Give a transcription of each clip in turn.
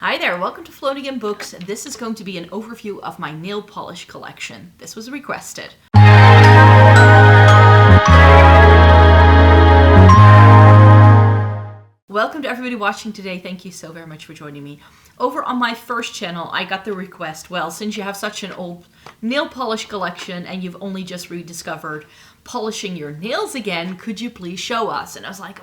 Hi there, welcome to Floating in Books. This is going to be an overview of my nail polish collection. This was requested. Welcome to everybody watching today. Thank you so very much for joining me. Over on my first channel, I got the request, well, since you have such an old nail polish collection and you've only just rediscovered polishing your nails again, could you please show us? And I was like,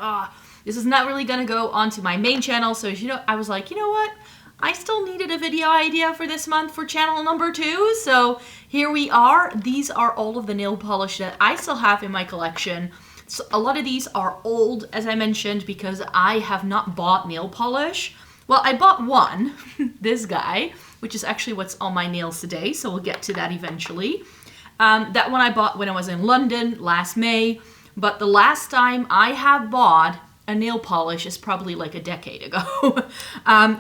this is not really going to go onto my main channel. So, I was like, you know what? I still needed a video idea for this month for channel number 2. So here we are. These are all of the nail polish that I still have in my collection. So a lot of these are old, as I mentioned, because I have not bought nail polish. Well, I bought one, this guy, which is actually what's on my nails today. So we'll get to that eventually. That one I bought when I was in London last May. But the last time I have bought a nail polish is probably like a decade ago.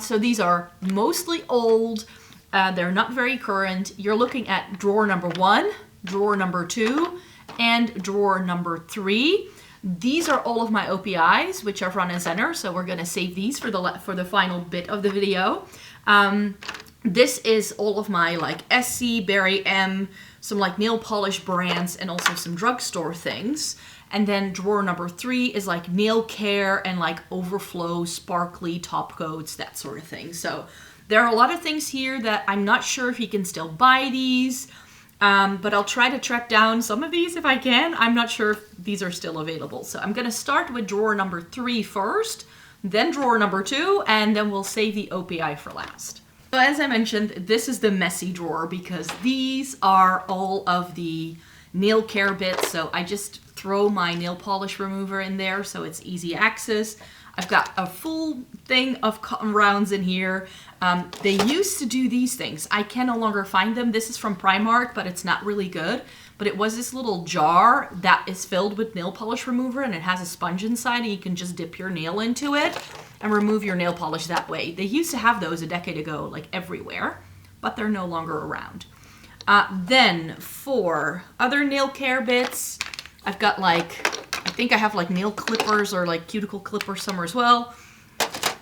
So these are mostly old. They're not very current. You're looking at drawer number 1, drawer number 2, and drawer number 3. These are all of my OPIs, which are front and center. So we're going to save these for the final bit of the video. This is all of my like Essie, Berry M, some like nail polish brands, and also some drugstore things. And then drawer number 3 is like Nailcare and like overflow, sparkly top coats, that sort of thing. So there are a lot of things here that I'm not sure if you can still buy these, but I'll try to track down some of these if I can. I'm not sure if these are still available. So I'm going to start with drawer number 3 first, then drawer number 2, and then we'll save the OPI for last. So as I mentioned, this is the messy drawer because these are all of the Nailcare bits. So I just throw my nail polish remover in there so it's easy access. I've got a full thing of cotton rounds in here. They used to do these things. I can no longer find them. This is from Primark, but it's not really good. But it was this little jar that is filled with nail polish remover, and it has a sponge inside, and you can just dip your nail into it and remove your nail polish that way. They used to have those a decade ago, like everywhere, but they're no longer around. Then for other Nailcare bits, I've got like, I think I have like nail clippers or like cuticle clippers somewhere as well.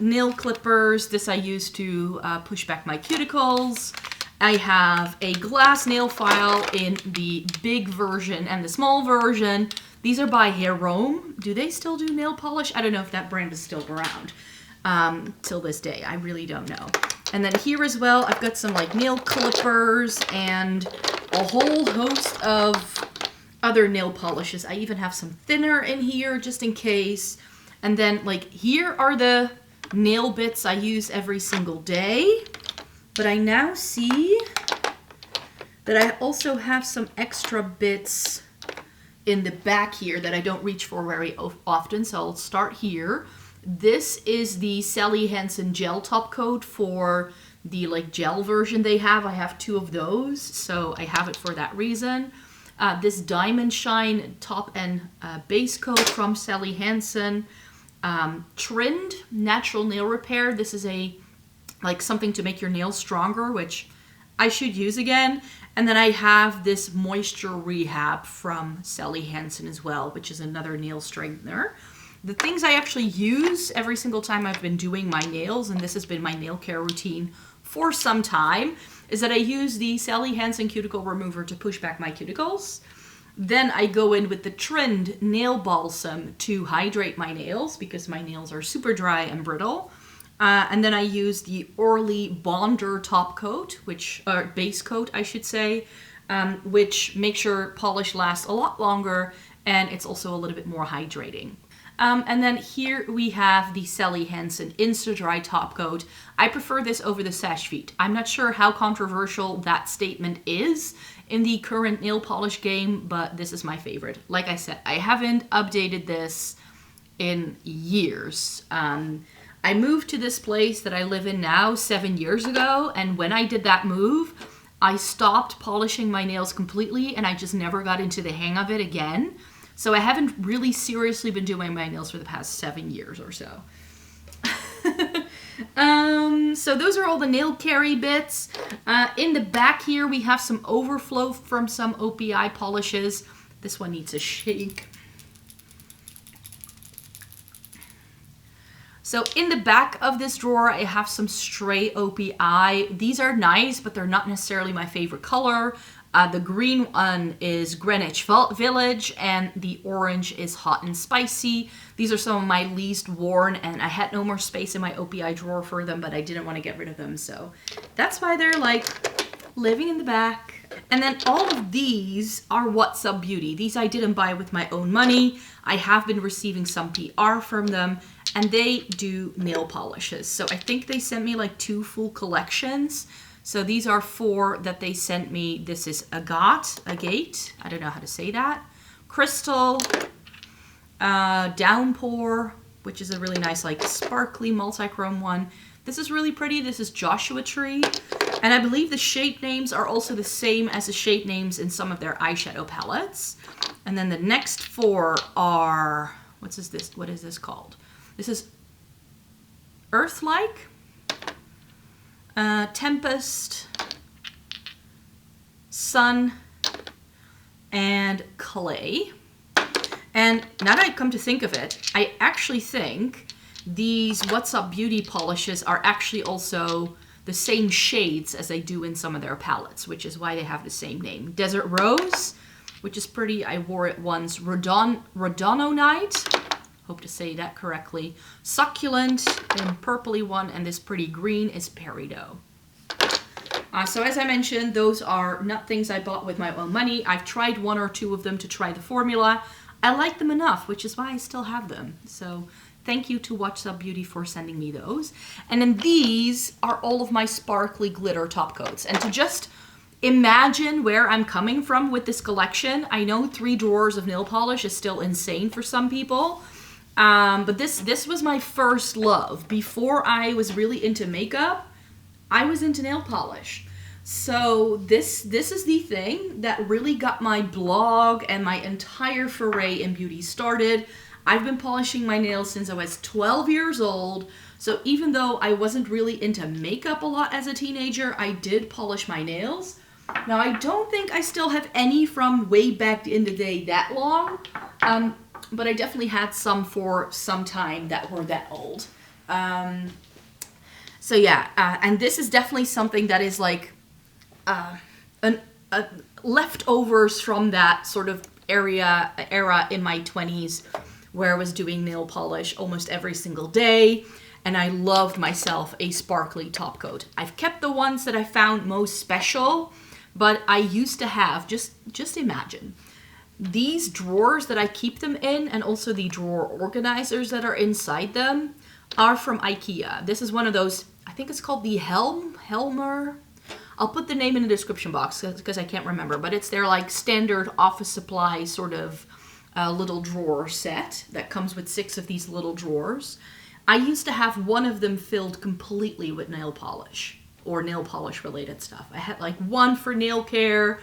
Nail clippers, this I use to push back my cuticles. I have a glass nail file in the big version and the small version. These are by Rehab. Do they still do nail polish? I don't know if that brand is still around till this day. I really don't know. And then here as well, I've got some like nail clippers and a whole host of other nail polishes. I even have some thinner in here just in case. And then like here are the nail bits I use every single day. But I now see that I also have some extra bits in the back here that I don't reach for very often. So I'll start here. This is the Hansen Gel top coat for the like gel version they have. I have 2 of those, so I have it for that reason. This Diamond Shine top and base coat from Hansen. Trind Natural Nail Repair. This is a like something to make your nails stronger, which I should use again. And then I have this Moisture Rehab from Hansen as well, which is another nail strengthener. The things I actually use every single time I've been doing my nails, and this has been my nail care routine for some time, is that I use the Hansen cuticle remover to push back my cuticles. Then I go in with the Trind nail balsam to hydrate my nails because my nails are super dry and brittle. And then I use the Orly Bonder top coat, base coat I should say, which makes your polish last a lot longer, and it's also a little bit more hydrating. And then here we have the Hansen Insta-Dri top coat. I prefer this over the Sash Feet. I'm not sure how controversial that statement is in the current nail polish game, but this is my favorite. Like I said, I haven't updated this in years. I moved to this place that I live in now 7 years ago, and when I did that move, I stopped polishing my nails completely, and I just never got into the hang of it again. So I haven't really seriously been doing my nails for the past 7 years or so. So those are all the Nailcare bits. In the back here, we have some overflow from some OPI polishes. This one needs a shake. So in the back of this drawer, I have some stray OPI. These are nice, but they're not necessarily my favorite color. The green one is Greenwich Village, and the orange is Hot and Spicy. These are some of my least worn, and I had no more space in my OPI drawer for them, but I didn't want to get rid of them, so that's why they're like living in the back. And then all of these are What's Up Beauty. These I didn't buy with my own money. I have been receiving some PR from them, and they do nail polishes. So I think they sent me like 2 full collections. So these are 4 that they sent me. This is Agate, I don't know how to say that. Crystal, Downpour, which is a really nice like sparkly multi-chrome one. This is really pretty. This is Joshua Tree. And I believe the shade names are also the same as the shade names in some of their eyeshadow palettes. And then the next 4 are, what is this called? This is Earthlike, Tempest, Sun, and Clay. And now that I come to think of it, I actually think these What's Up Beauty polishes are actually also the same shades as they do in some of their palettes, which is why they have the same name. Desert Rose, which is pretty. I wore it once. Redononite, hope to say that correctly. Succulent, and purpley one, and this pretty green is Peridot. So as I mentioned, those are not things I bought with my own money. I've tried 1 or 2 of them to try the formula. I like them enough, which is why I still have them. So thank you to What's Up Beauty for sending me those. And then these are all of my sparkly glitter top coats. And to just imagine where I'm coming from with this collection, I know 3 drawers of nail polish is still insane for some people. But this was my first love. Before I was really into makeup, I was into nail polish. So this is the thing that really got my blog and my entire foray in beauty started. I've been polishing my nails since I was 12 years old. So even though I wasn't really into makeup a lot as a teenager, I did polish my nails. Now I don't think I still have any from way back in the day that long. But I definitely had some for some time that were that old. So yeah, and this is definitely something that is like leftovers from that sort of era in my 20s where I was doing nail polish almost every single day, and I loved myself a sparkly top coat. I've kept the ones that I found most special, but I used to have, just imagine, these drawers that I keep them in, and also the drawer organizers that are inside them, are from IKEA. This is one of those, I think it's called the Helmer. I'll put the name in the description box because I can't remember, but it's their like standard office supply sort of little drawer set that comes with 6 of these little drawers. I used to have one of them filled completely with nail polish or nail polish related stuff. I had like one for Nailcare,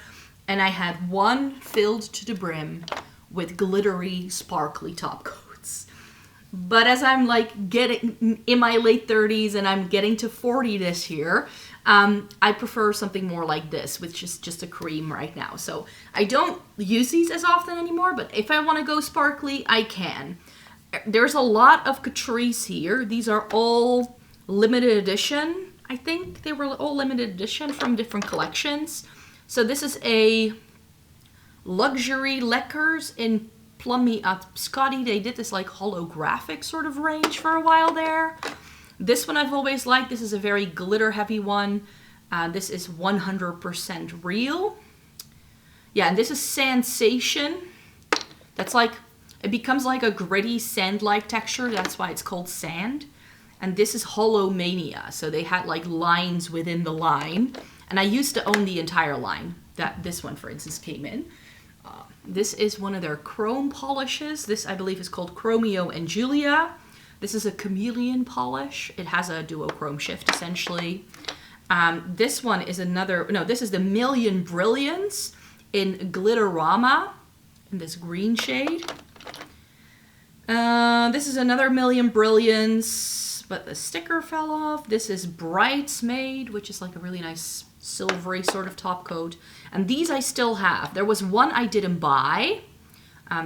and I had one filled to the brim with glittery, sparkly top coats. But as I'm like getting in my late 30s and I'm getting to 40 this year, I prefer something more like this, which is just a cream right now. So I don't use these as often anymore, but if I want to go sparkly, I can. There's a lot of Catrice here. These are all limited edition. I think they were all limited edition from different collections. So this is a luxury lacquers in Plummy Scotty. They did this like holographic sort of range for a while there. This one I've always liked. This is a very glitter heavy one. This is 100% real. Yeah, and this is Sensation. That's like, it becomes like a gritty sand-like texture. That's why it's called sand. And this is Hollow Mania. So they had like lines within the line. And I used to own the entire line that this one, for instance, came in. This is one of their chrome polishes. This, I believe, is called Chromeo and Julia. This is a chameleon polish. It has a duochrome shift, essentially. This one is another, no, this is the Million Brilliance in Glitterama, in this green shade. This is another Million Brilliance, but the sticker fell off. This is Bridesmaid, which is like a really nice silvery sort of top coat. And these I still have. There was one I didn't buy.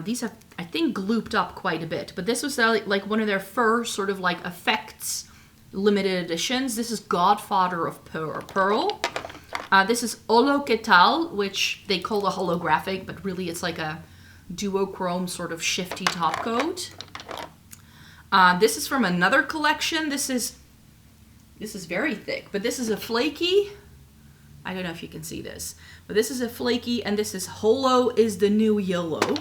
These have, I think, glooped up quite a bit, but this was like one of their first sort of like effects limited editions. This is Godfather of Pearl. This is Holoketal, which they call a holographic, but really it's like a duochrome sort of shifty top coat. This is from another collection. This is very thick, but this is a flaky. I don't know if you can see this, but this is a flaky, and this is Holo is the New Yellow.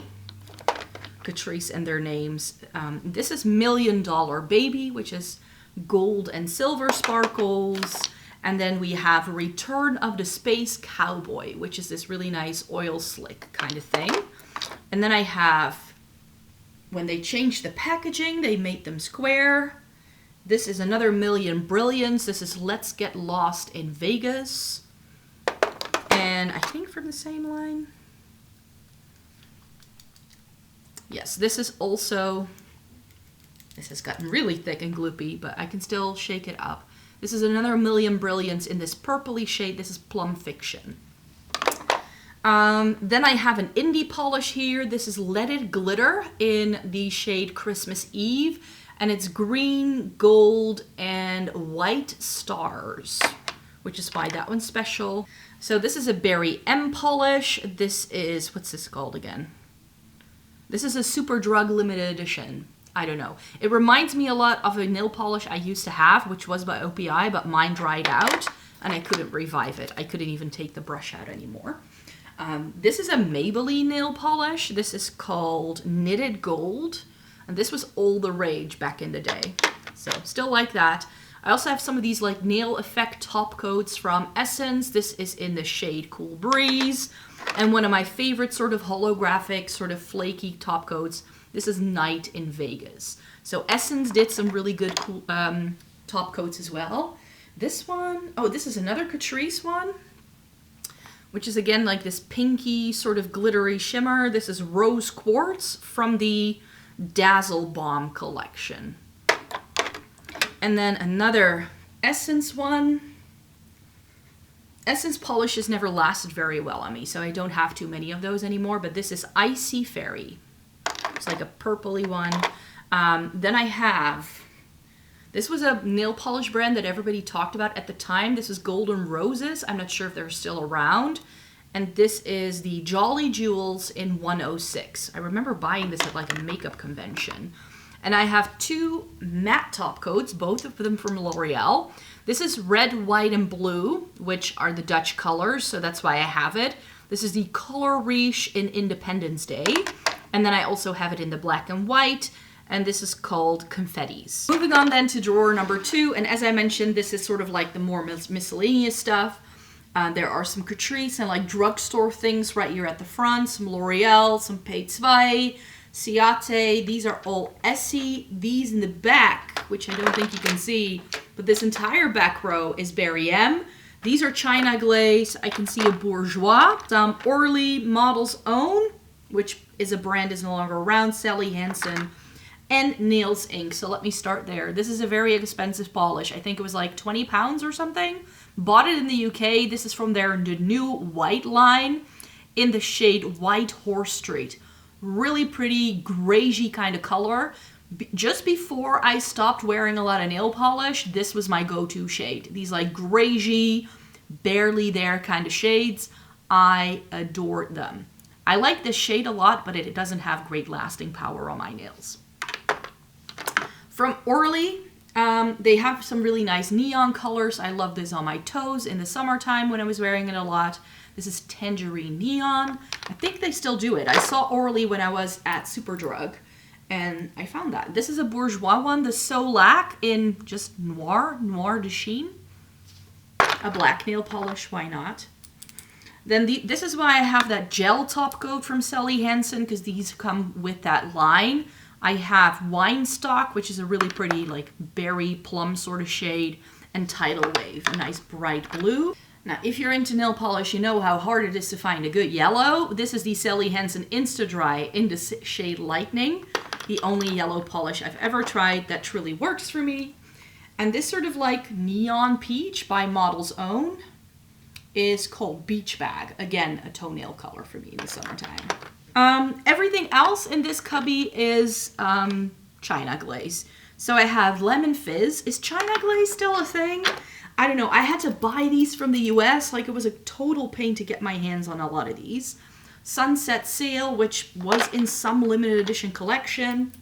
Catrice and their names. This is $1 Million Baby, which is gold and silver sparkles. And then we have Return of the Space Cowboy, which is this really nice oil slick kind of thing. And then I have, when they changed the packaging, they made them square. This is another Million Brilliance. This is Let's Get Lost in Vegas. And I think from the same line. Yes, this is also, this has gotten really thick and gloopy, but I can still shake it up. This is another Million Brilliance in this purpley shade. This is Plum Fiction. Then I have an indie polish here. This is Let It Glitter in the shade Christmas Eve. And it's green, gold, and white stars, which is why that one's special. So this is a Berry M polish. This is, what's this called again? This is a Super Drug limited edition. I don't know. It reminds me a lot of a nail polish I used to have, which was by OPI, but mine dried out and I couldn't revive it. I couldn't even take the brush out anymore. This is a Maybelline nail polish. This is called Knitted Gold. And this was all the rage back in the day. So still like that. I also have some of these like nail effect top coats from Essence. This is in the shade Cool Breeze. And one of my favorite sort of holographic, sort of flaky top coats. This is Night in Vegas. So Essence did some really good cool, top coats as well. This one, oh, this is another Catrice one, which is again like this pinky sort of glittery shimmer. This is Rose Quartz from the Dazzle Bomb collection. And then another Essence one. Essence polishes never lasted very well on me, so I don't have too many of those anymore, but this is Icy Fairy. It's like a purpley one. Then I have, this was a nail polish brand that everybody talked about at the time. This is Golden Roses. I'm not sure if they're still around. And this is the Jolly Jewels in 106. I remember buying this at like a makeup convention. And I have two matte top coats, both of them from L'Oreal. This is Red, White, and Blue, which are the Dutch colors, so that's why I have it. This is the Color Riche in Independence Day. And then I also have it in the black and white, and this is called Confettis. Moving on then to drawer number 2, and as I mentioned, this is sort of like the more miscellaneous stuff. There are some Catrice and like drugstore things right here at the front, some L'Oreal, some Paid Zwei, Ciate. These are all Essie. These in the back, which I don't think you can see, but this entire back row is Berry M. These are China Glaze. I can see a Bourjois, some Orly Model's Own, which is a brand is no longer around, Sally Hansen, and Nails Inc. So let me start there. This is a very expensive polish. I think it was like 20 pounds or something. Bought it in the UK. This is from their new white line in the shade White Horse Street. Really pretty, greigey kind of color. Just before I stopped wearing a lot of nail polish, this was my go-to shade. These like greigey, barely there kind of shades. I adore them. I like this shade a lot, but it doesn't have great lasting power on my nails. From Orly, they have some really nice neon colors. I love this on my toes in the summertime when I was wearing it a lot. This is Tangerine Neon. I think they still do it. I saw Orly when I was at Superdrug, and I found that. This is a Bourjois one, the Solac in just Noir de Chine. A black nail polish, why not? Then this is why I have that gel top coat from Sally Hansen, because these come with that line. I have Winestock, which is a really pretty like berry plum sort of shade, and Tidal Wave, a nice bright blue. Now, if you're into nail polish, you know how hard it is to find a good yellow. This is the Sally Hansen Insta-Dri in the shade Lightning, the only yellow polish I've ever tried that truly works for me. And this sort of like neon peach by Model's Own is called Beach Bag. Again, a toenail color for me in the summertime. Everything else in this cubby is China Glaze. So I have Lemon Fizz. Is China Glaze still a thing? I don't know. I had to buy these from the US. Like, it was a total pain to get my hands on a lot of these. Sunset Sail, which was in some limited edition collection.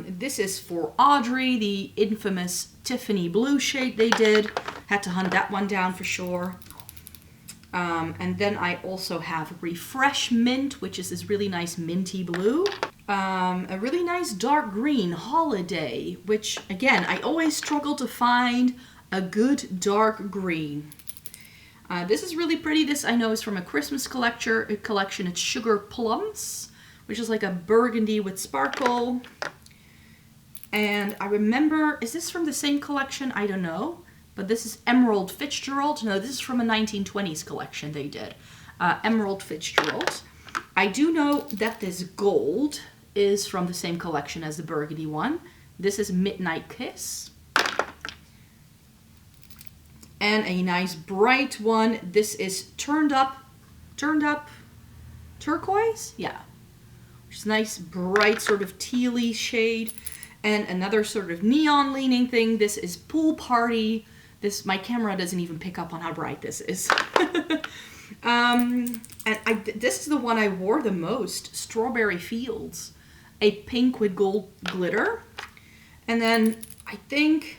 This is for Audrey, the infamous Tiffany blue shade they did. Had to hunt that one down for sure. And then I also have Refresh Mint, which is this really nice minty blue. A really nice dark green Holiday, which again, I always struggle to find a good dark green. This is really pretty. This I know is from a Christmas collection. It's Sugar Plums, which is like a burgundy with sparkle. And I remember, is this from the same collection? I don't know. But this is Emerald Fitzgerald. No, this is from a 1920s collection they did. Emerald Fitzgerald. I do know that this gold is from the same collection as the burgundy one. This is Midnight Kiss. And a nice bright one. This is Turned Up Turquoise? Yeah. Which is a nice bright sort of tealy shade. And another sort of neon leaning thing. This is Pool Party. My camera doesn't even pick up on how bright this is. This is the one I wore the most. Strawberry Fields. A pink with gold glitter. And then I think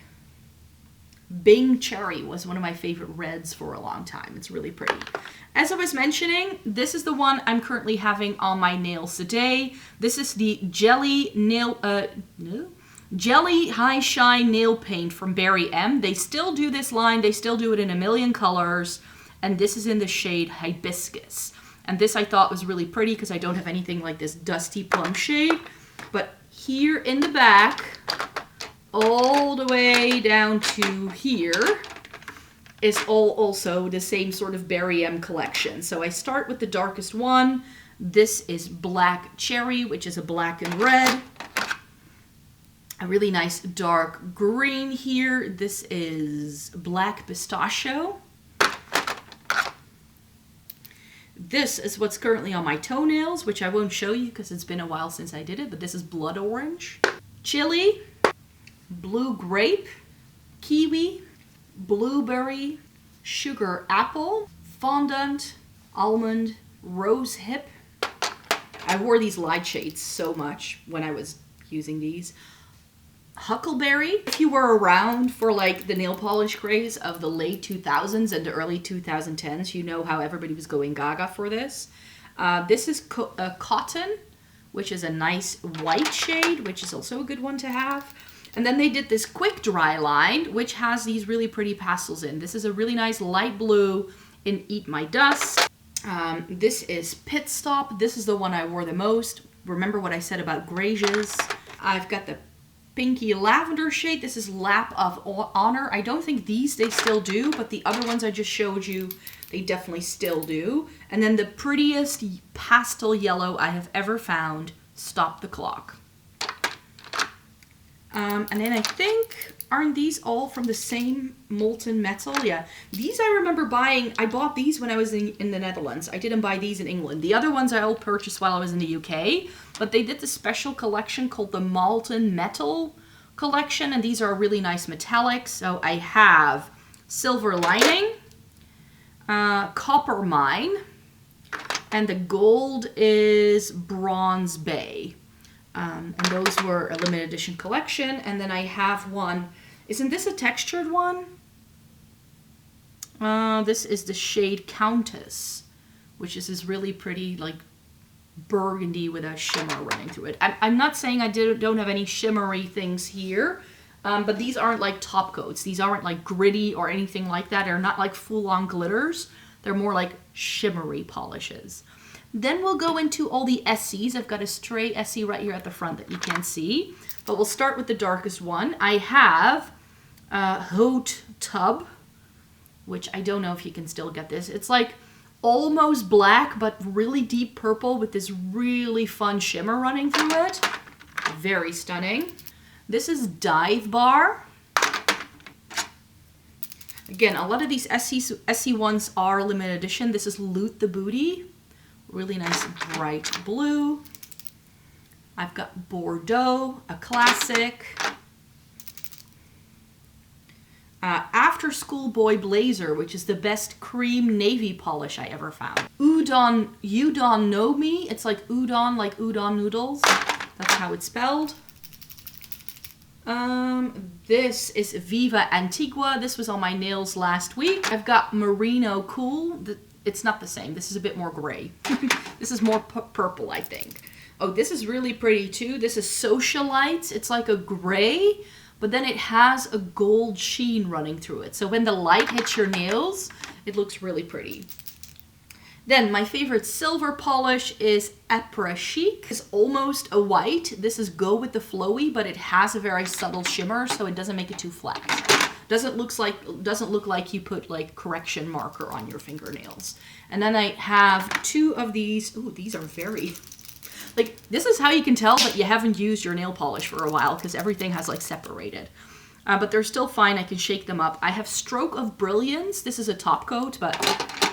Bing Cherry was one of my favorite reds for a long time. It's really pretty. As I was mentioning, this is the one I'm currently having on my nails today. This is the Jelly High Shine Nail Paint from Barry M. They still do this line. They still do it in a million colors. And this is in the shade Hibiscus. And this I thought was really pretty because I don't have anything like this dusty plum shade. But here in the back, all the way down to here, is all also the same sort of Barry M collection. So I start with the darkest one. This is Black Cherry, which is a black and red. A really nice dark green here. This is Black Pistachio. This is what's currently on my toenails, which I won't show you because it's been a while since I did it, but this is Blood Orange. Chili, Blue Grape, Kiwi, Blueberry, Sugar Apple, Fondant, Almond, Rose Hip. I wore these light shades so much when I was using these. Huckleberry. If you were around for like the nail polish craze of the late 2000s and the early 2010s, you know how everybody was going gaga for this. This is Cotton, which is a nice white shade, which is also a good one to have. And then they did this Quick Dry line, which has these really pretty pastels in. This is a really nice light blue in Eat My Dust. This is Pit Stop. This is the one I wore the most. Remember what I said about Grages. I've got the pinky lavender shade. This is Lap of Honor. I don't think these they still do, but the other ones I just showed you, they definitely still do. And then the prettiest pastel yellow I have ever found, Stop the Clock. And then I think, aren't these all from the same molten metal? Yeah, these I remember buying. I bought these when I was in the Netherlands. I didn't buy these in England. The other ones I all purchased while I was in the UK, but they did the special collection called the Molten Metal collection, and these are really nice metallics. So I have Silver Lining, Copper Mine, and the gold is Bronze Bay. And those were a limited edition collection. And then I have one. Isn't this a textured one? This is the shade Countess, which is this really pretty, like, burgundy with a shimmer running through it. I'm not saying I don't have any shimmery things here, but these aren't like top coats. These aren't like gritty or anything like that. They're not like full-on glitters. They're more like shimmery polishes. Then we'll go into all the Essies. I've got a stray Essie right here at the front that you can't see. But we'll start with the darkest one. I have Haute Tub, which I don't know if you can still get this. It's like almost black, but really deep purple with this really fun shimmer running through it. Very stunning. This is Dive Bar. Again, a lot of these Essie ones are limited edition. This is Loot the Booty, really nice bright blue. I've got Bordeaux, a classic. After School Boy Blazer, which is the best cream navy polish I ever found. Udon no me. It's like udon noodles. That's how it's spelled. This is Viva Antigua. This was on my nails last week. I've got Merino Cool. It's not the same. This is a bit more gray. This is more purple, I think. Oh, this is really pretty too. This is Socialites. It's like a gray, but then it has a gold sheen running through it. So when the light hits your nails, it looks really pretty. Then my favorite silver polish is Après Chic. It's almost a white. This is Go With The Flowy, but it has a very subtle shimmer, so it doesn't make it too flat. Doesn't look like you put like correction marker on your fingernails. And then I have two of these. Ooh, these are very, like, this is how you can tell that you haven't used your nail polish for a while, because everything has like separated. But they're still fine. I can shake them up. I have Stroke of Brilliance. This is a top coat, but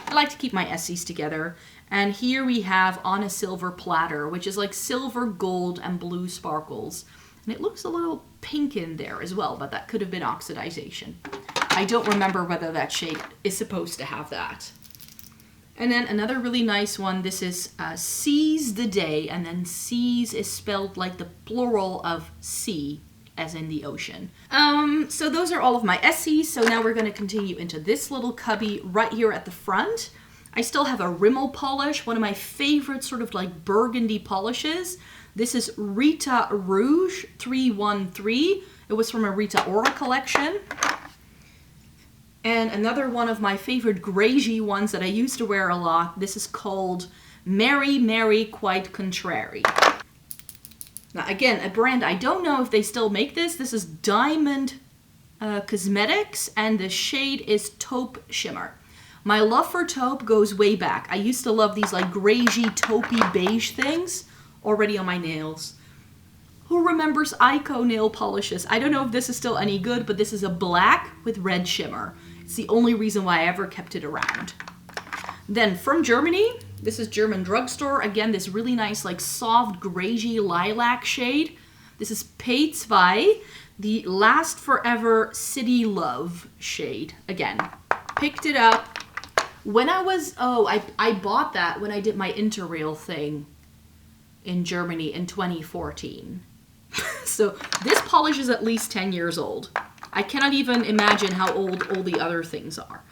I like to keep my Essies together. And here we have On a Silver Platter, which is like silver, gold, and blue sparkles. And it looks a little pink in there as well, but that could have been oxidization. I don't remember whether that shade is supposed to have that. And then another really nice one. This is Seize the Day, and then seize is spelled like the plural of sea, as in the ocean. So those are all of my Essies. So now we're going to continue into this little cubby right here at the front. I still have a Rimmel polish, one of my favorite sort of like burgundy polishes. This is Rita Rouge 313. It was from a Rita Ora collection. And another one of my favorite gragey ones that I used to wear a lot. This is called Mary Mary Quite Contrary. Now again, a brand, I don't know if they still make this. This is Diamond Cosmetics, and the shade is Taupe Shimmer. My love for taupe goes way back. I used to love these like gragey, taupey beige things already on my nails. Who remembers Ico nail polishes? I don't know if this is still any good, but this is a black with red shimmer. It's the only reason why I ever kept it around. Then from Germany, this is German Drugstore. Again, this really nice, like soft, gragey lilac shade. This is P2, the Last Forever City Love shade. Again, picked it up when I was, I bought that when I did my Interrail thing in Germany in 2014. So this polish is at least 10 years old. I cannot even imagine how old all the other things are.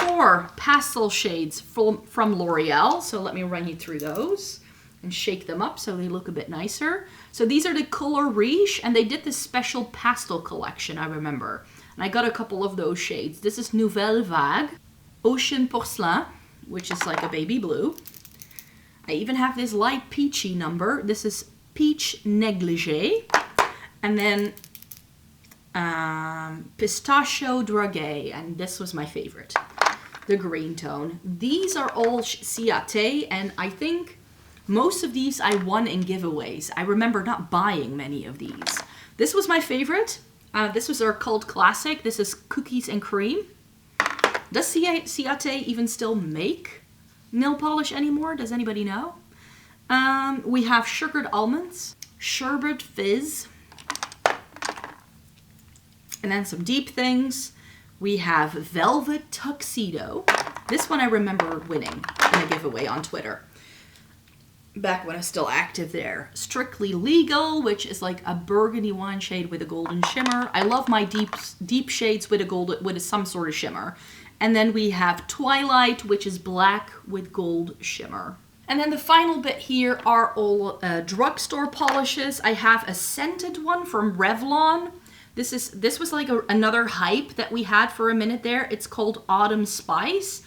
4 pastel shades from L'Oreal. So let me run you through those and shake them up so they look a bit nicer. So these are the Color Riche, and they did this special pastel collection, I remember. And I got a couple of those shades. This is Nouvelle Vague, Ocean Porcelain, which is like a baby blue. I even have this light peachy number. This is Peach Negligee. And then Pistachio Dragé, and this was my favorite, the green tone. These are all Ciate, and I think most of these I won in giveaways. I remember not buying many of these. This was my favorite. This was our cult classic. This is Cookies and Cream. Does Ciate even still make nail polish anymore? Does anybody know? We have Sugared Almonds, Sherbet Fizz, and then some deep things. We have Velvet Tuxedo. This one I remember winning in a giveaway on Twitter, back when I was still active there. Strictly Legal, which is like a burgundy wine shade with a golden shimmer. I love my deep shades with some sort of shimmer. And then we have Twilight, which is black with gold shimmer. And then the final bit here are all drugstore polishes. I have a scented one from Revlon. This was like another hype that we had for a minute there. It's called Autumn Spice,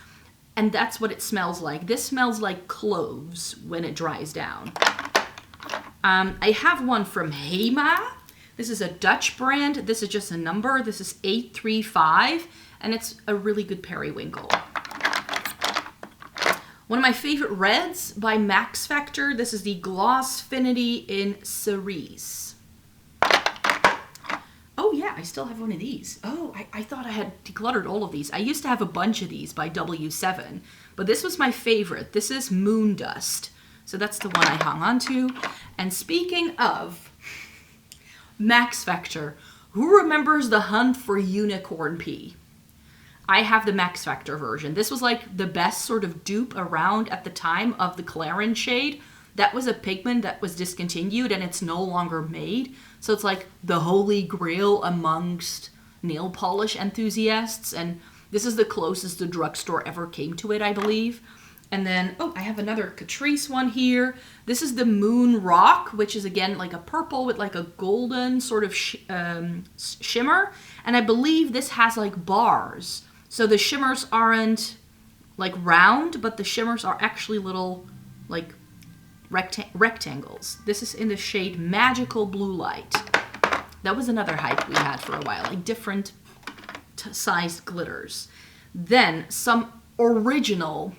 and that's what it smells like. This smells like cloves when it dries down. I have one from Hema. This is a Dutch brand. This is just a number. This is 835, and it's a really good periwinkle. One of my favorite reds by Max Factor. This is the Glossfinity in Cerise. Oh yeah, I still have one of these. Oh, I thought I had decluttered all of these. I used to have a bunch of these by W7, but this was my favorite. This is Moon Dust. So that's the one I hung on to. And speaking of Max Factor, who remembers the hunt for unicorn pea? I have the Max Factor version. This was like the best sort of dupe around at the time of the Clarins shade. That was a pigment that was discontinued and it's no longer made. So it's like the holy grail amongst nail polish enthusiasts. And this is the closest the drugstore ever came to it, I believe. And then, oh, I have another Catrice one here. This is the Moon Rock, which is again like a purple with like a golden sort of shimmer. And I believe this has like bars. So the shimmers aren't like round, but the shimmers are actually little like rectangles. This is in the shade Magical Blue Light. That was another hype we had for a while, like different sized glitters. Then some original,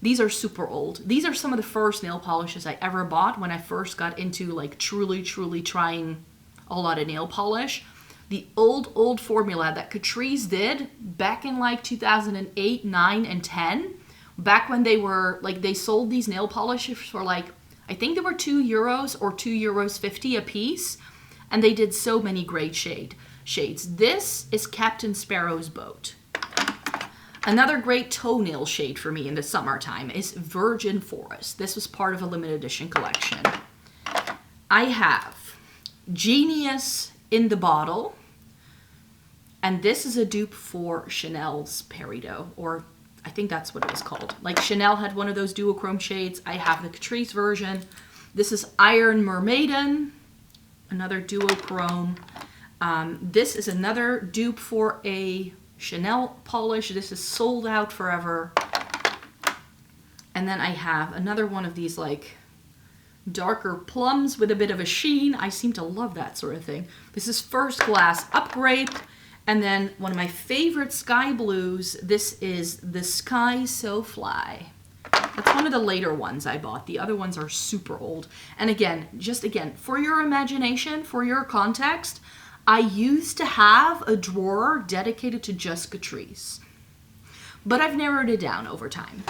these are super old. These are some of the first nail polishes I ever bought when I first got into like truly trying a lot of nail polish. The old formula that Catrice did back in like 2008, 9, and 10. Back when they were like, they sold these nail polishes for like, I think they were €2 or €2.50 a piece. And they did so many great shades. This is Captain Sparrow's Boat. Another great toenail shade for me in the summertime is Virgin Forest. This was part of a limited edition collection. I have Genius in the Bottle. And this is a dupe for Chanel's Peridot, or I think that's what it was called. Like Chanel had one of those duochrome shades. I have the Catrice version. This is Iron Mermaiden, another duochrome. This is another dupe for a Chanel polish. This is sold out forever. And then I have another one of these like darker plums with a bit of a sheen. I seem to love that sort of thing. This is First Glass Upgrape. And then one of my favorite sky blues, this is The Sky So Fly. That's one of the later ones I bought. The other ones are super old. And again, for your imagination, for your context, I used to have a drawer dedicated to just Catrice. But I've narrowed it down over time.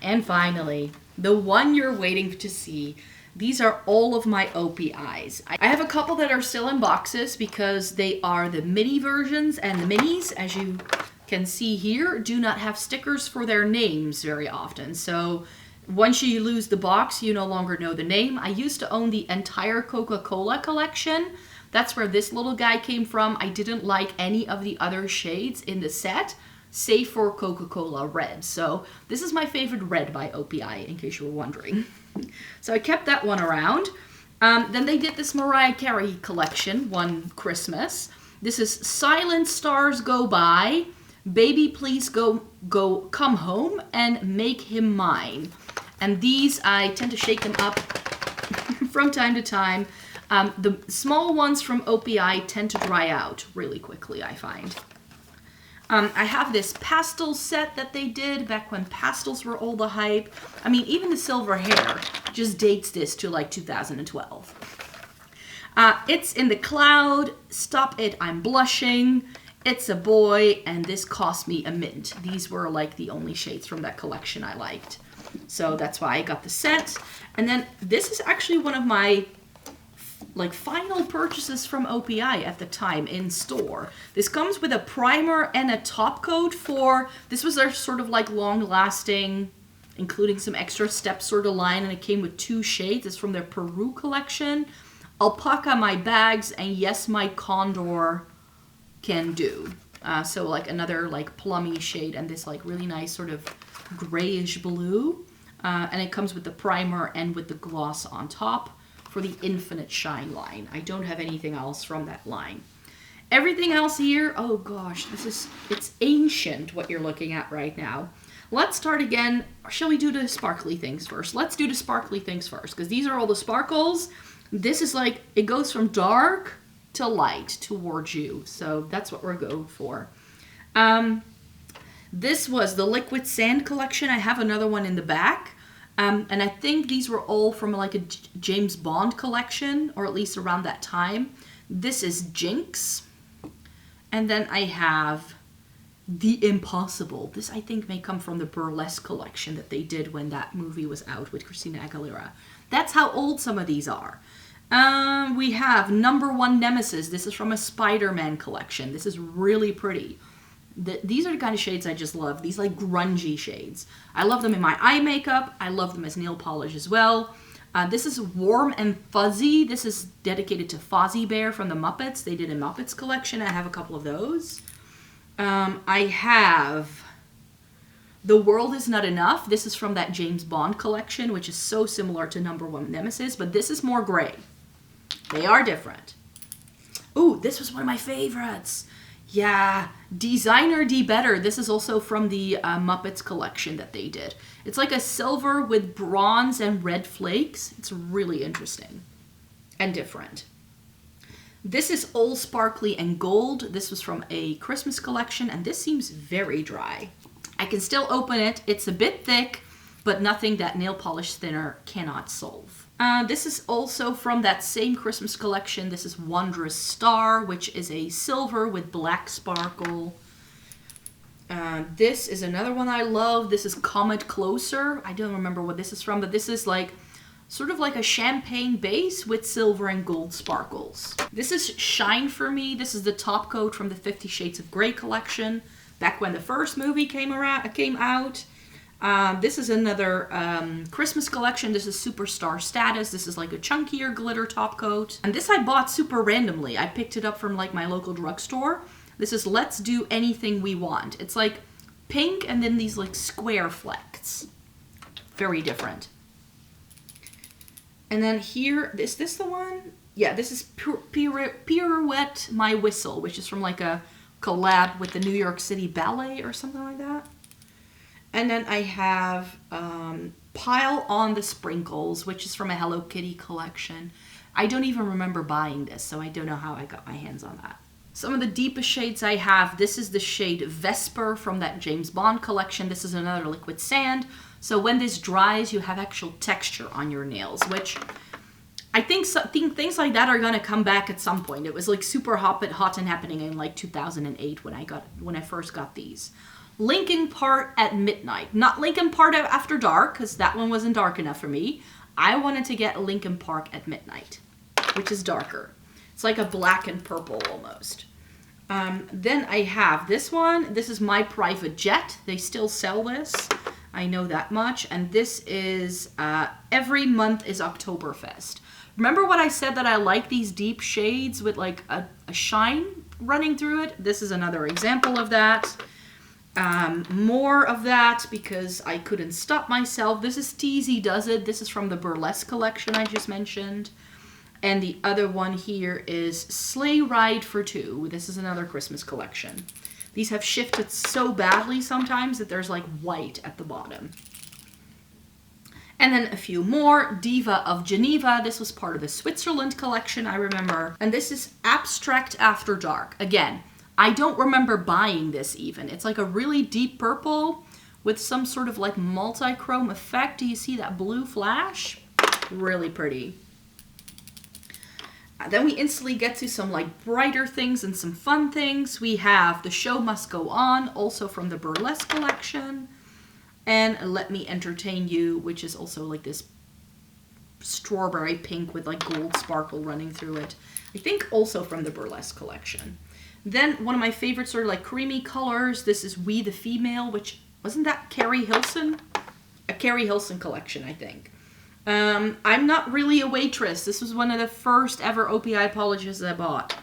And finally, the one you're waiting to see. These are all of my OPIs. I have a couple that are still in boxes because they are the mini versions, and the minis, as you can see here, do not have stickers for their names very often. So once you lose the box, you no longer know the name. I used to own the entire Coca-Cola collection. That's where this little guy came from. I didn't like any of the other shades in the set, save for Coca-Cola Red. So this is my favorite red by OPI, in case you were wondering. So I kept that one around. Then they did this Mariah Carey collection one Christmas. This is Silent Stars Go By, Baby Please Come Home, and Make Him Mine. And these, I tend to shake them up from time to time. The small ones from OPI tend to dry out really quickly, I find. I have this pastel set that they did back when pastels were all the hype. I mean, even the silver hair just dates this to like 2012. It's in the Cloud, Stop It, I'm Blushing, It's a Boy, and this cost me a mint. These were like the only shades from that collection I liked. So that's why I got the set. And then this is actually one of my like final purchases from OPI at the time in store. This comes with a primer and a top coat for, this was their sort of like long lasting, including some extra steps sort of line, and it came with 2 shades. It's from their Peru collection. Alpaca My Bags, and Yes My Condor Can Do. So like another like plummy shade, and this like really nice sort of grayish blue. And it comes with the primer and with the gloss on top for the Infinite Shine line. I don't have anything else from that line. Everything else here, oh gosh, it's ancient what you're looking at right now. Let's start again. Shall we do the sparkly things first? Let's do the sparkly things first, because these are all the sparkles. This is like, it goes from dark to light towards you. So that's what we're going for. This was the Liquid Sand collection. I have another one in the back. And I think these were all from like a James Bond collection, or at least around that time. This is Jinx. And then I have The Impossible. This, I think, may come from the Burlesque collection that they did when that movie was out with Christina Aguilera. That's how old some of these are. We have Number One Nemesis. This is from a Spider-Man collection. This is really pretty. These are the kind of shades I just love. These like grungy shades. I love them in my eye makeup. I love them as nail polish as well. This is Warm and Fuzzy. This is dedicated to Fozzie Bear from the Muppets. They did a Muppets collection. I have a couple of those. I have The World Is Not Enough. This is from that James Bond collection, which is so similar to Number One Nemesis, but this is more gray. They are different. Ooh, this was one of my favorites. Yeah, Designer D Better. This is also from the Muppets collection that they did. It's like a silver with bronze and red flakes. It's really interesting and different. This is All Sparkly and Gold. This was from a Christmas collection, and this seems very dry. I can still open it. It's a bit thick, but nothing that nail polish thinner cannot solve. This is also from that same Christmas collection. This is Wondrous Star, which is a silver with black sparkle. This is another one I love. This is Comet Closer. I don't remember what this is from, but this is like sort of like a champagne base with silver and gold sparkles. This is Shine For Me. This is the top coat from the 50 Shades of Grey collection, back when the first movie came out. This is another Christmas collection. This is Superstar Status. This is like a chunkier glitter top coat. And this I bought super randomly. I picked it up from like my local drugstore. This is Let's Do Anything We Want. It's like pink and then these like square flecks. Very different. And then here, is this the one? Yeah, this is Pirouette My Whistle, which is from like a collab with the New York City Ballet or something like that. And then I have Pile on the Sprinkles, which is from a Hello Kitty collection. I don't even remember buying this, so I don't know how I got my hands on that. Some of the deepest shades I have, this is the shade Vesper from that James Bond collection. This is another liquid sand. So when this dries, you have actual texture on your nails, which I think things like that are going to come back at some point. It was like super hot and happening in like 2008 when I first got these. Linkin Park at Midnight. Not Linkin Park After Dark, because that one wasn't dark enough for me. I wanted to get Linkin Park at Midnight, which is darker. It's like a black and purple almost. Then I have this one. This is My Private Jet. They still sell this. I know that much. And this is Every Month is Oktoberfest. Remember what I said that I like these deep shades with like a shine running through it? This is another example of that. More of that because I couldn't stop myself. This is Teasy Does It. This is from the Burlesque collection I just mentioned. And the other one here is Sleigh Ride for Two. This is another Christmas collection. These have shifted so badly sometimes that there's like white at the bottom. And then a few more. Diva of Geneva. This was part of the Switzerland collection, I remember. And this is Abstract After Dark. Again, I don't remember buying this even. It's like a really deep purple with some sort of like multi-chrome effect. Do you see that blue flash? Really pretty. Then we instantly get to some like brighter things and some fun things. We have The Show Must Go On, also from the Burlesque collection. And Let Me Entertain You, which is also like this strawberry pink with like gold sparkle running through it. I think also from the Burlesque collection. Then one of my favorite sort of like creamy colors. This is We the Female, which wasn't that Carrie Hilson? A Carrie Hilson collection, I think. I'm Not Really a Waitress. This was one of the first ever OPI polishes I bought.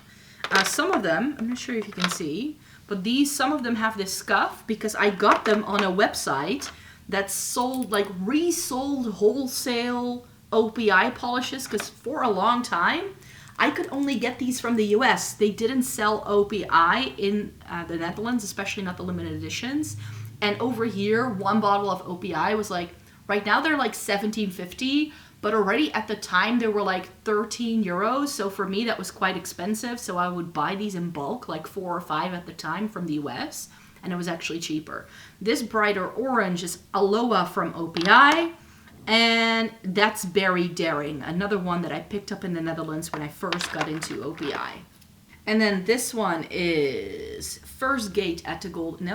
Some of them, I'm not sure if you can see, but some of them have this scuff because I got them on a website that sold, like resold wholesale OPI polishes, because for a long time, I could only get these from the US. They didn't sell OPI in the Netherlands, especially not the limited editions. And over here, one bottle of OPI was like, right now they're like $17.50, but already at the time they were like 13 euros. So for me, that was quite expensive. So I would buy these in bulk, like 4 or 5 at the time from the US, and it was actually cheaper. This brighter orange is Aloha from OPI. And that's Berry Daring, another one that I picked up in the Netherlands when I first got into OPI. And then this one is First Date at the Golden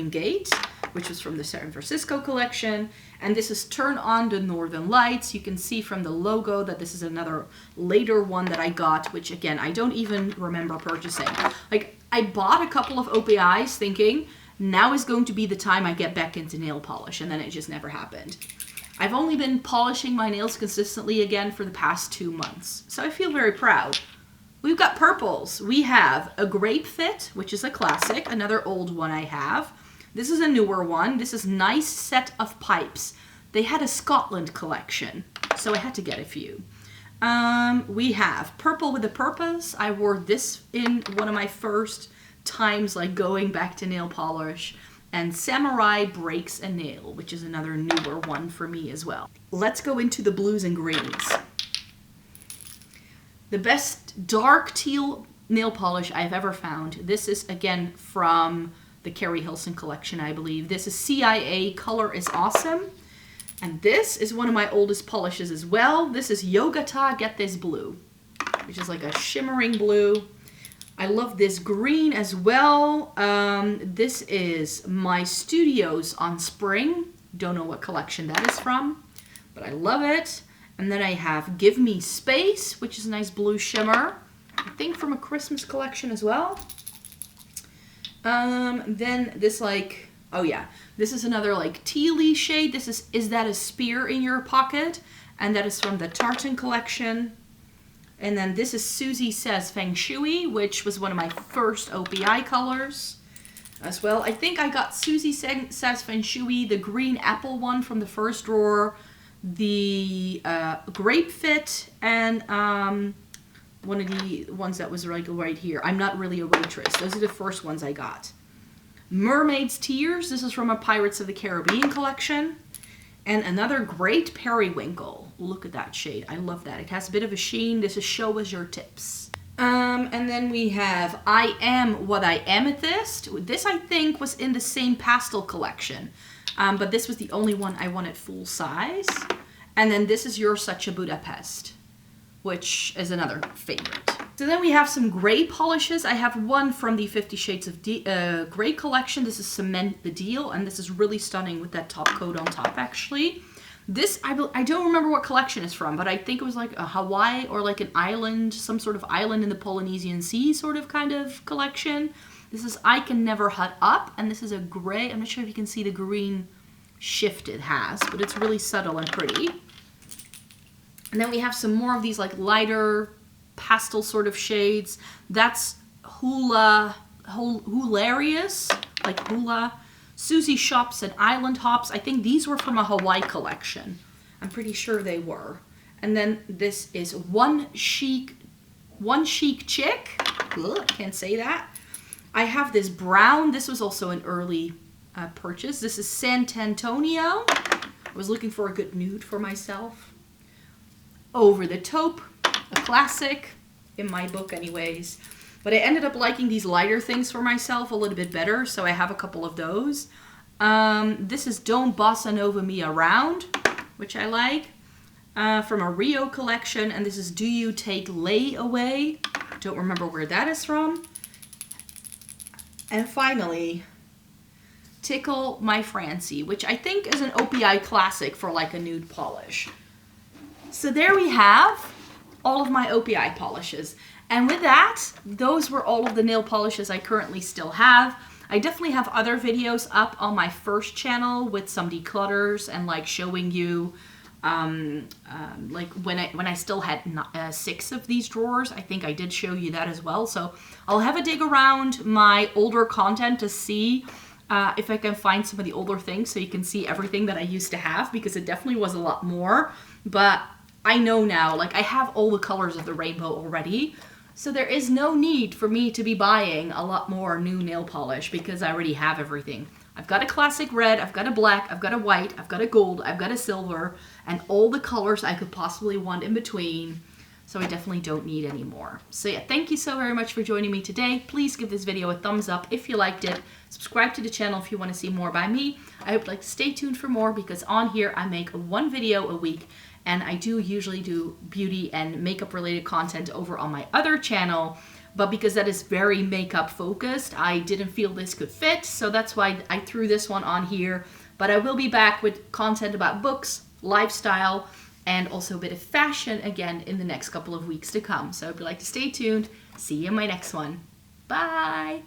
Gate, which was from the San Francisco collection. And this is Turn on the Northern Lights. You can see from the logo that this is another later one that I got, which again, I don't even remember purchasing. Like, I bought a couple of OPIs thinking, now is going to be the time I get back into nail polish, and then it just never happened. I've only been polishing my nails consistently again for the past 2 months, so I feel very proud. We've got purples. We have a Grape Fit, which is a classic, another old one I have. This is a newer one. This is Nice Set of Pipes. They had a Scotland collection, so I had to get a few. We have Purple with a Purpose. I wore this in one of my first times, like going back to nail polish. And Samurai Breaks a Nail, which is another newer one for me as well. Let's go into the blues and greens. The best dark teal nail polish I've ever found. This is again from the Carrie Hilson collection, I believe. This is CIA Color is Awesome. And this is one of my oldest polishes as well. This is Yogata Get This Blue, which is like a shimmering blue. I love this green as well. This is My Studios on Spring. Don't know what collection that is from, but I love it. And then I have Give Me Space, which is a nice blue shimmer. I think from a Christmas collection as well. Then this like, oh yeah, this is another like tealy shade. This is That a Spear in Your Pocket? And that is from the Tartan collection. And then this is Susie Says Feng Shui, which was one of my first OPI colors as well. I think I got Susie Says Feng Shui, the green apple one from the first drawer, the Grape Fit, and one of the ones that was right here. I'm Not Really a Waitress. Those are the first ones I got. Mermaid's Tears. This is from a Pirates of the Caribbean collection. And another great periwinkle. Look at that shade. I love that. It has a bit of a sheen. This is Show Us Your Tips. And then we have I Am What I Amethyst. This, I think, was in the same pastel collection. But this was the only one I wanted full size. And then this is You're Such a Budapest, which is another favorite. So then we have some gray polishes. I have one from the 50 Shades of Grey collection. This is Cement the Deal, and this is really stunning with that top coat on top, actually. This, I don't remember what collection it's from, but I think it was like a Hawaii or like an island, some sort of island in the Polynesian Sea sort of kind of collection. This is I Can Never Hut Up, and this is a gray. I'm not sure if you can see the green shift it has, but it's really subtle and pretty. And then we have some more of these like lighter pastel sort of shades. That's Hilarious, like hula. Susie Shops and Island Hops. I think these were from a Hawaii collection. I'm pretty sure they were. And then this is One Chic Chick. Ugh, can't say that. I have this brown. This was also an early purchase. This is Sant'Antonio. I was looking for a good nude for myself. Over the Taupe, a classic in my book anyways. But I ended up liking these lighter things for myself a little bit better, so I have a couple of those. This is Don't Bossa Nova Me Around, which I like, from a Rio collection. And this is Do You Take Lay Away? Don't remember where that is from. And finally, Tickle My Francie, which I think is an OPI classic for like a nude polish. So there we have all of my OPI polishes. And with that, those were all of the nail polishes I currently still have. I definitely have other videos up on my first channel with some declutters and like showing you like when I still had 6 of these drawers. I think I did show you that as well. So I'll have a dig around my older content to see if I can find some of the older things so you can see everything that I used to have, because it definitely was a lot more. But I know now, like, I have all the colors of the rainbow already, so there is no need for me to be buying a lot more new nail polish because I already have everything. I've got a classic red, I've got a black, I've got a white, I've got a gold, I've got a silver, and all the colors I could possibly want in between. So I definitely don't need any more. So yeah, thank you so very much for joining me today. Please give this video a thumbs up if you liked it. Subscribe to the channel if you want to see more by me. I hope to stay tuned for more, because on here I make one video a week, and I do usually do beauty and makeup related content over on my other channel. But because that is very makeup focused, I didn't feel this could fit. So that's why I threw this one on here. But I will be back with content about books, lifestyle, and also a bit of fashion again in the next couple of weeks to come. So if you'd like to stay tuned, see you in my next one. Bye!